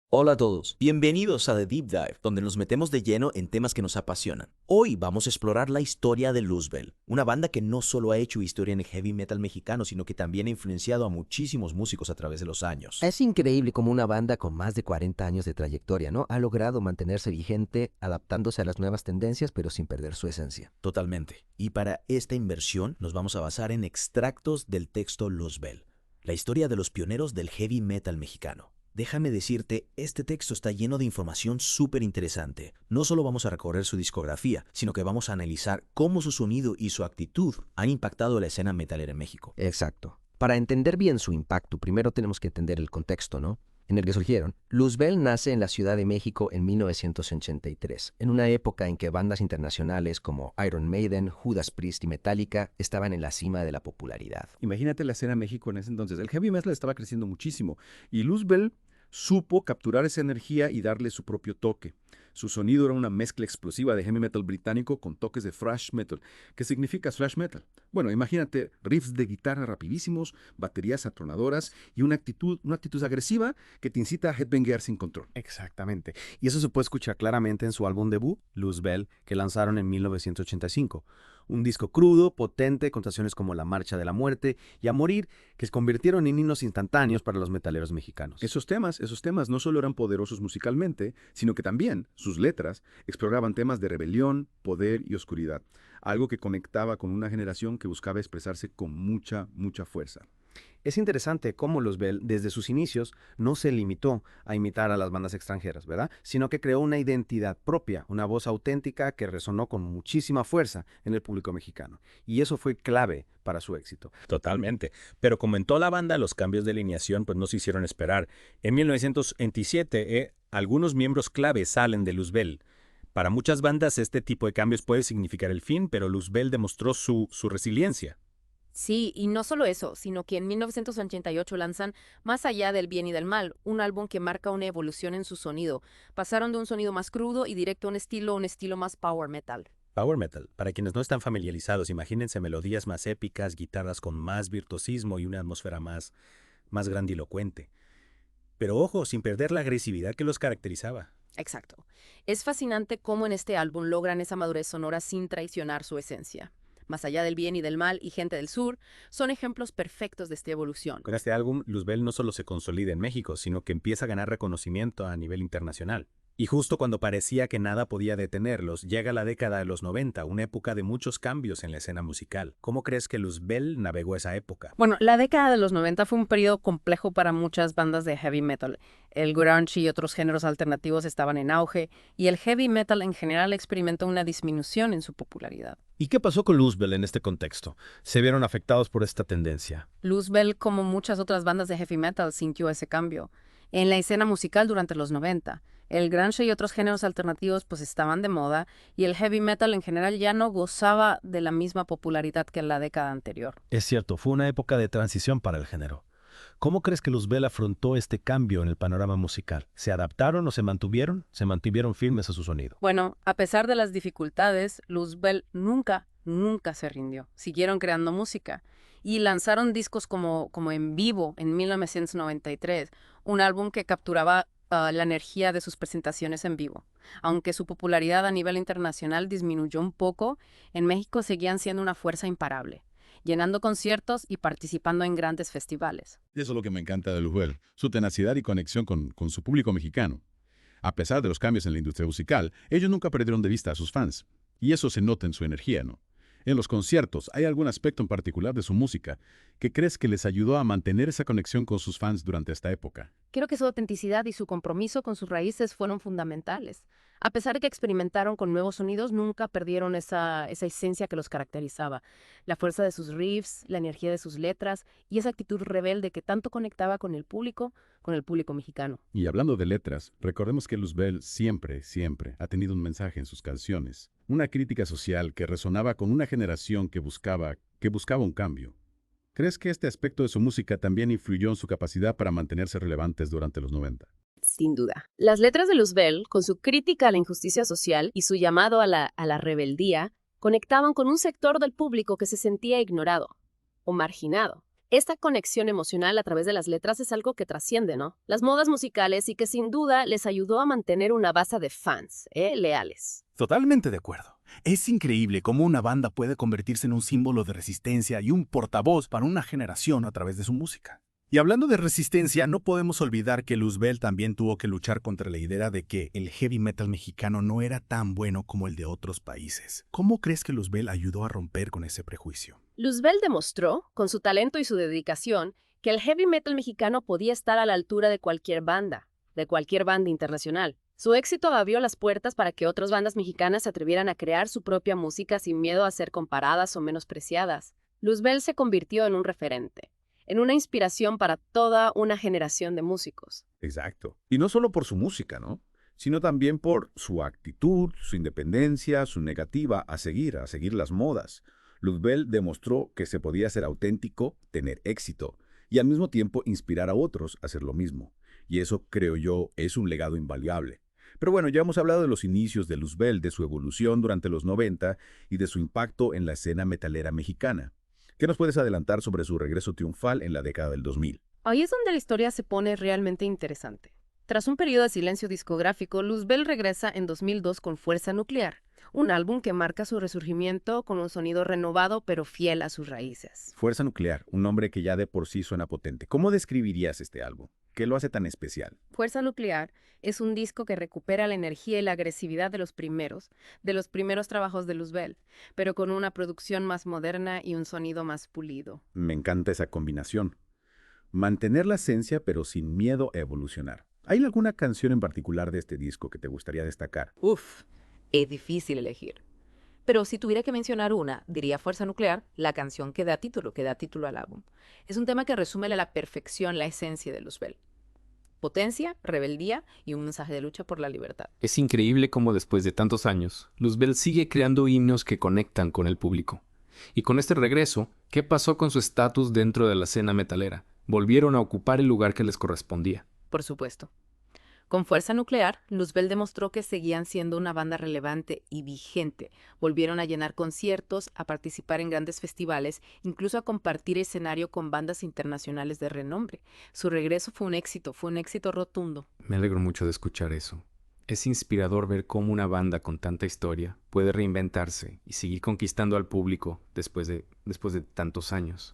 Hola a todos, bienvenidos a The Deep Dive, donde nos metemos de lleno en temas que nos apasionan. Hoy vamos a explorar la historia de Luzbel, una banda que no solo ha hecho historia en el heavy metal mexicano, sino que también ha influenciado a muchísimos músicos a través de los años. Es increíble cómo una banda con más de 40 años de trayectoria, ¿no? Ha logrado mantenerse vigente, adaptándose a las nuevas tendencias, pero sin perder su esencia. Totalmente. Y para esta inversión nos vamos a basar en extractos del texto Luzbel, la historia de los pioneros del heavy metal mexicano. Déjame decirte, este texto está lleno de información súper interesante. No solo vamos a recorrer su discografía, sino que vamos a analizar cómo su sonido y su actitud han impactado la escena metalera en México. Exacto. Para entender bien su impacto, primero tenemos que entender el contexto, ¿no? En el que surgieron. Luzbel nace en la Ciudad de México en 1983, en una época en que bandas internacionales como Iron Maiden, Judas Priest y Metallica estaban en la cima de la popularidad. Imagínate la escena en México en ese entonces. El heavy metal estaba creciendo muchísimo y Luzbel supo capturar esa energía y darle su propio toque. Su sonido era una mezcla explosiva de heavy metal británico con toques de thrash metal. ¿Qué significa thrash metal? Bueno, imagínate riffs de guitarra rapidísimos, baterías atronadoras y una actitud agresiva que te incita a headbanguear sin control. Exactamente. Y eso se puede escuchar claramente en su álbum debut, Luzbel, que lanzaron en 1985. Un disco crudo, potente, con canciones como La Marcha de la Muerte y A Morir, que se convirtieron en himnos instantáneos para los metaleros mexicanos. Esos temas no solo eran poderosos musicalmente, sino que también sus letras exploraban temas de rebelión, poder y oscuridad, algo que conectaba con una generación que buscaba expresarse con mucha fuerza. Es interesante cómo Luzbel, desde sus inicios, no se limitó a imitar a las bandas extranjeras, ¿verdad? Sino que creó una identidad propia, una voz auténtica que resonó con muchísima fuerza en el público mexicano. Y eso fue clave para su éxito. Totalmente. Pero como en toda la banda, los cambios de alineación pues no se hicieron esperar. En 1927, algunos miembros clave salen de Luzbel. Para muchas bandas este tipo de cambios puede significar el fin, pero Luzbel demostró su resiliencia. Sí, y no solo eso, sino que en 1988 lanzan Más allá del bien y del mal, un álbum que marca una evolución en su sonido. Pasaron de un sonido más crudo y directo a un estilo más power metal. Power metal. Para quienes no están familiarizados, imagínense melodías más épicas, guitarras con más virtuosismo y una atmósfera más grandilocuente. Pero ojo, sin perder la agresividad que los caracterizaba. Exacto. Es fascinante cómo en este álbum logran esa madurez sonora sin traicionar su esencia. Más allá del bien y del mal y Gente del Sur son ejemplos perfectos de esta evolución. Con este álbum, Luzbel no solo se consolida en México, sino que empieza a ganar reconocimiento a nivel internacional. Y justo cuando parecía que nada podía detenerlos, llega la década de los 90, una época de muchos cambios en la escena musical. ¿Cómo crees que Luzbel navegó esa época? Bueno, la década de los 90 fue un periodo complejo para muchas bandas de heavy metal. El grunge y otros géneros alternativos estaban en auge, y el heavy metal en general experimentó una disminución en su popularidad. ¿Y qué pasó con Luzbel en este contexto? ¿Se vieron afectados por esta tendencia? Luzbel, como muchas otras bandas de heavy metal, sintió ese cambio. En la escena musical durante los 90, el grunge y otros géneros alternativos pues estaban de moda, y el heavy metal en general ya no gozaba de la misma popularidad que en la década anterior. Es cierto, fue una época de transición para el género. ¿Cómo crees que Luzbel afrontó este cambio en el panorama musical? ¿Se adaptaron o se mantuvieron? ¿Se mantuvieron firmes a su sonido? Bueno, a pesar de las dificultades, Luzbel nunca se rindió. Siguieron creando música y lanzaron discos como En Vivo en 1993, un álbum que capturaba la energía de sus presentaciones en vivo. Aunque su popularidad a nivel internacional disminuyó un poco, en México seguían siendo una fuerza imparable, llenando conciertos y participando en grandes festivales. Eso es lo que me encanta de Luzbel, su tenacidad y conexión con su público mexicano. A pesar de los cambios en la industria musical, ellos nunca perdieron de vista a sus fans. Y eso se nota en su energía, ¿no? En los conciertos, ¿hay algún aspecto en particular de su música que crees que les ayudó a mantener esa conexión con sus fans durante esta época? Creo que su autenticidad y su compromiso con sus raíces fueron fundamentales. A pesar de que experimentaron con nuevos sonidos, nunca perdieron esa esencia que los caracterizaba. La fuerza de sus riffs, la energía de sus letras y esa actitud rebelde que tanto conectaba con el público mexicano. Y hablando de letras, recordemos que Luzbel siempre ha tenido un mensaje en sus canciones. Una crítica social que resonaba con una generación que buscaba un cambio. ¿Crees que este aspecto de su música también influyó en su capacidad para mantenerse relevantes durante los 90? Sin duda. Las letras de Luzbel, con su crítica a la injusticia social y su llamado a la rebeldía, conectaban con un sector del público que se sentía ignorado o marginado. Esta conexión emocional a través de las letras es algo que trasciende, ¿no? Las modas musicales y que sin duda les ayudó a mantener una base de fans, leales. Totalmente de acuerdo. Es increíble cómo una banda puede convertirse en un símbolo de resistencia y un portavoz para una generación a través de su música. Y hablando de resistencia, no podemos olvidar que Luzbel también tuvo que luchar contra la idea de que el heavy metal mexicano no era tan bueno como el de otros países. ¿Cómo crees que Luzbel ayudó a romper con ese prejuicio? Luzbel demostró, con su talento y su dedicación, que el heavy metal mexicano podía estar a la altura de cualquier banda internacional. Su éxito abrió las puertas para que otras bandas mexicanas se atrevieran a crear su propia música sin miedo a ser comparadas o menospreciadas. Luzbel se convirtió en un referente, en una inspiración para toda una generación de músicos. Exacto. Y no solo por su música, ¿no? Sino también por su actitud, su independencia, su negativa a seguir las modas. Luzbel demostró que se podía ser auténtico, tener éxito, y al mismo tiempo inspirar a otros a hacer lo mismo. Y eso, creo yo, es un legado invaluable. Pero bueno, ya hemos hablado de los inicios de Luzbel, de su evolución durante los 90 y de su impacto en la escena metalera mexicana. ¿Qué nos puedes adelantar sobre su regreso triunfal en la década del 2000? Ahí es donde la historia se pone realmente interesante. Tras un periodo de silencio discográfico, Luzbel regresa en 2002 con Fuerza Nuclear, un álbum que marca su resurgimiento con un sonido renovado pero fiel a sus raíces. Fuerza Nuclear, un nombre que ya de por sí suena potente. ¿Cómo describirías este álbum? ¿Qué lo hace tan especial? Fuerza Nuclear es un disco que recupera la energía y la agresividad de los primeros trabajos de Luzbel, pero con una producción más moderna y un sonido más pulido. Me encanta esa combinación. Mantener la esencia pero sin miedo a evolucionar. ¿Hay alguna canción en particular de este disco que te gustaría destacar? Es difícil elegir. Pero si tuviera que mencionar una, diría Fuerza Nuclear, la canción que da título al álbum. Es un tema que resume a la perfección la esencia de Luzbel. Potencia, rebeldía y un mensaje de lucha por la libertad. Es increíble cómo después de tantos años, Luzbel sigue creando himnos que conectan con el público. Y con este regreso, ¿qué pasó con su estatus dentro de la escena metalera? Volvieron a ocupar el lugar que les correspondía. Por supuesto. Con Fuerza Nuclear, Luzbel demostró que seguían siendo una banda relevante y vigente. Volvieron a llenar conciertos, a participar en grandes festivales, incluso a compartir escenario con bandas internacionales de renombre. Su regreso fue un éxito rotundo. Me alegro mucho de escuchar eso. Es inspirador ver cómo una banda con tanta historia puede reinventarse y seguir conquistando al público después de tantos años.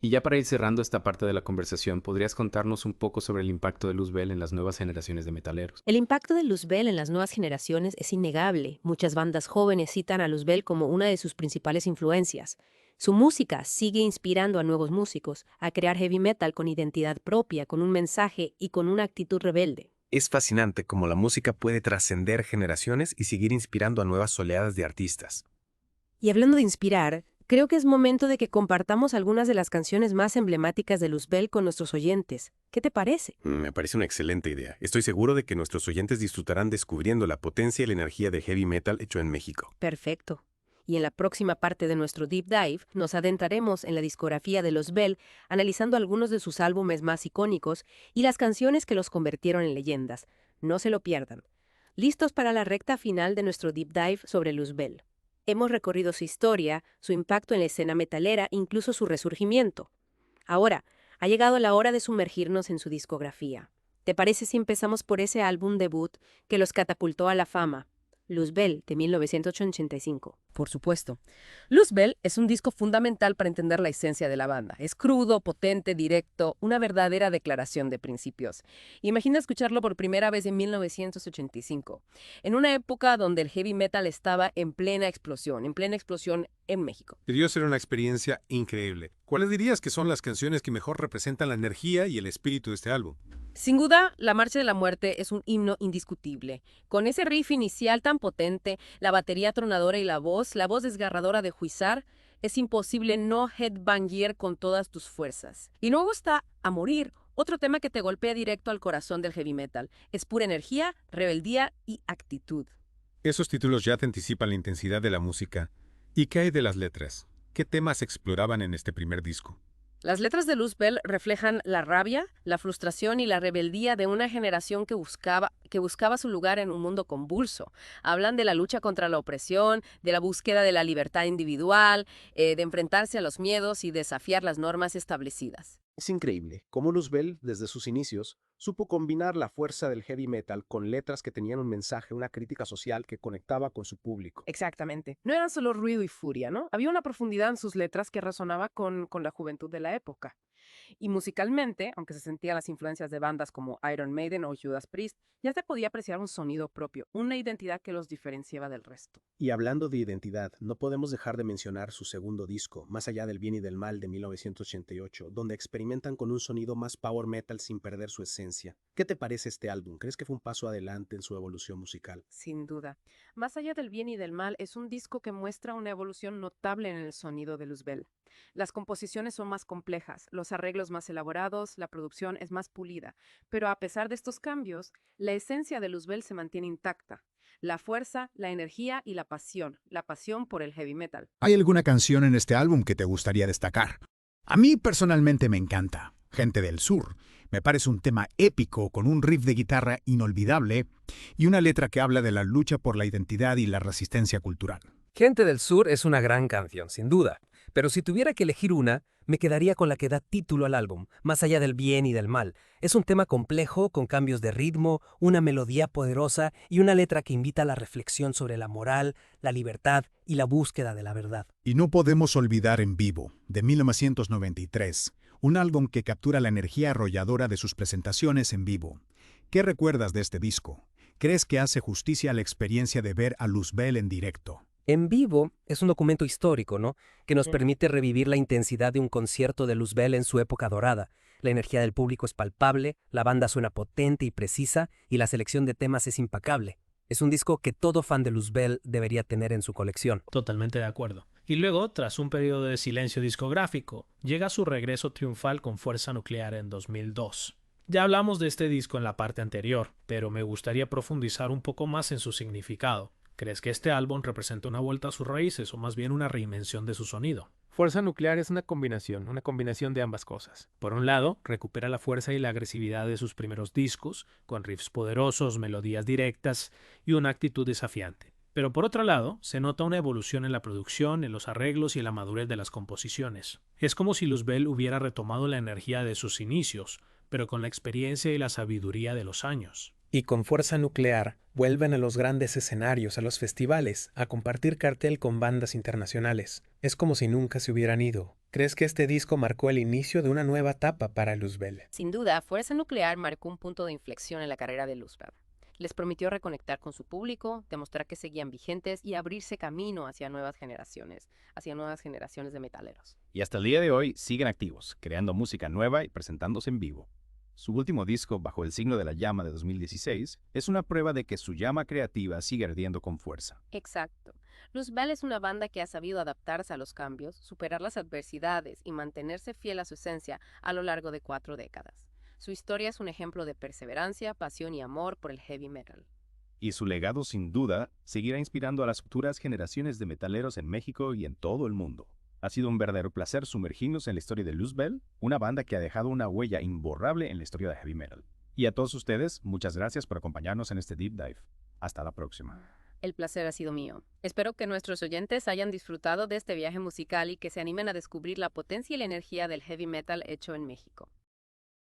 Y ya para ir cerrando esta parte de la conversación, ¿podrías contarnos un poco sobre el impacto de Luzbel en las nuevas generaciones de metaleros? El impacto de Luzbel en las nuevas generaciones es innegable. Muchas bandas jóvenes citan a Luzbel como una de sus principales influencias. Su música sigue inspirando a nuevos músicos a crear heavy metal con identidad propia, con un mensaje y con una actitud rebelde. Es fascinante cómo la música puede trascender generaciones y seguir inspirando a nuevas oleadas de artistas. Y hablando de inspirar, creo que es momento de que compartamos algunas de las canciones más emblemáticas de Luzbel con nuestros oyentes. ¿Qué te parece? Me parece una excelente idea. Estoy seguro de que nuestros oyentes disfrutarán descubriendo la potencia y la energía del heavy metal hecho en México. Perfecto. Y en la próxima parte de nuestro Deep Dive nos adentraremos en la discografía de Luzbel, analizando algunos de sus álbumes más icónicos y las canciones que los convirtieron en leyendas. No se lo pierdan. ¿Listos para la recta final de nuestro Deep Dive sobre Luzbel? Hemos recorrido su historia, su impacto en la escena metalera, incluso su resurgimiento. Ahora, ha llegado la hora de sumergirnos en su discografía. ¿Te parece si empezamos por ese álbum debut que los catapultó a la fama? Luzbel, de 1985. Por supuesto. Luzbel es un disco fundamental para entender la esencia de la banda. Es crudo, potente, directo, una verdadera declaración de principios. Imagina escucharlo por primera vez en 1985, en una época donde el heavy metal estaba en plena explosión en México. Debió ser una experiencia increíble. ¿Cuáles dirías que son las canciones que mejor representan la energía y el espíritu de este álbum? Sin duda, La Marcha de la Muerte es un himno indiscutible. Con ese riff inicial tan potente, la batería tronadora y la voz desgarradora de Huizar, es imposible no headbanger con todas tus fuerzas. Y luego está A Morir, otro tema que te golpea directo al corazón del heavy metal. Es pura energía, rebeldía y actitud. Esos títulos ya te anticipan la intensidad de la música. ¿Y qué hay de las letras? ¿Qué temas exploraban en este primer disco? Las letras de Luzbel reflejan la rabia, la frustración y la rebeldía de una generación que buscaba su lugar en un mundo convulso. Hablan de la lucha contra la opresión, de la búsqueda de la libertad individual, de enfrentarse a los miedos y desafiar las normas establecidas. Es increíble cómo Luzbel, desde sus inicios, supo combinar la fuerza del heavy metal con letras que tenían un mensaje, una crítica social que conectaba con su público. Exactamente. No eran solo ruido y furia, ¿no? Había una profundidad en sus letras que resonaba con la juventud de la época. Y musicalmente, aunque se sentían las influencias de bandas como Iron Maiden o Judas Priest, ya se podía apreciar un sonido propio, una identidad que los diferenciaba del resto. Y hablando de identidad, no podemos dejar de mencionar su segundo disco, Más allá del bien y del mal, de 1988, donde experimentan con un sonido más power metal sin perder su esencia. ¿Qué te parece este álbum? ¿Crees que fue un paso adelante en su evolución musical? Sin duda. Más allá del bien y del mal, es un disco que muestra una evolución notable en el sonido de Luzbel. Las composiciones son más complejas, los arreglos más elaborados, la producción es más pulida, pero a pesar de estos cambios, la esencia de Luzbel se mantiene intacta. La fuerza, la energía y la pasión por el heavy metal. ¿Hay alguna canción en este álbum que te gustaría destacar? A mí personalmente me encanta, Gente del Sur. Me parece un tema épico con un riff de guitarra inolvidable y una letra que habla de la lucha por la identidad y la resistencia cultural. Gente del Sur es una gran canción, sin duda, pero si tuviera que elegir una, me quedaría con la que da título al álbum, Más allá del bien y del mal. Es un tema complejo, con cambios de ritmo, una melodía poderosa y una letra que invita a la reflexión sobre la moral, la libertad y la búsqueda de la verdad. Y no podemos olvidar En Vivo, de 1993, un álbum que captura la energía arrolladora de sus presentaciones en vivo. ¿Qué recuerdas de este disco? ¿Crees que hace justicia a la experiencia de ver a Luzbel en directo? En Vivo es un documento histórico, ¿no? Que nos permite revivir la intensidad de un concierto de Luzbel en su época dorada. La energía del público es palpable, la banda suena potente y precisa, y la selección de temas es impecable. Es un disco que todo fan de Luzbel debería tener en su colección. Totalmente de acuerdo. Y luego, tras un periodo de silencio discográfico, llega su regreso triunfal con Fuerza Nuclear en 2002. Ya hablamos de este disco en la parte anterior, pero me gustaría profundizar un poco más en su significado. ¿Crees que este álbum representa una vuelta a sus raíces o más bien una reinvención de su sonido? Fuerza Nuclear es una combinación de ambas cosas. Por un lado, recupera la fuerza y la agresividad de sus primeros discos, con riffs poderosos, melodías directas y una actitud desafiante. Pero por otro lado, se nota una evolución en la producción, en los arreglos y en la madurez de las composiciones. Es como si Luzbel hubiera retomado la energía de sus inicios, pero con la experiencia y la sabiduría de los años. Y con Fuerza Nuclear vuelven a los grandes escenarios, a los festivales, a compartir cartel con bandas internacionales. Es como si nunca se hubieran ido. ¿Crees que este disco marcó el inicio de una nueva etapa para Luzbel? Sin duda, Fuerza Nuclear marcó un punto de inflexión en la carrera de Luzbel. Les permitió reconectar con su público, demostrar que seguían vigentes y abrirse camino hacia nuevas generaciones de metaleros. Y hasta el día de hoy siguen activos, creando música nueva y presentándose en vivo. Su último disco, Bajo el signo de la llama de 2016, es una prueba de que su llama creativa sigue ardiendo con fuerza. Exacto. Luzbel es una banda que ha sabido adaptarse a los cambios, superar las adversidades y mantenerse fiel a su esencia a lo largo de 4 décadas. Su historia es un ejemplo de perseverancia, pasión y amor por el heavy metal. Y su legado, sin duda, seguirá inspirando a las futuras generaciones de metaleros en México y en todo el mundo. Ha sido un verdadero placer sumergirnos en la historia de Luzbel, una banda que ha dejado una huella imborrable en la historia de heavy metal. Y a todos ustedes, muchas gracias por acompañarnos en este Deep Dive. Hasta la próxima. El placer ha sido mío. Espero que nuestros oyentes hayan disfrutado de este viaje musical y que se animen a descubrir la potencia y la energía del heavy metal hecho en México.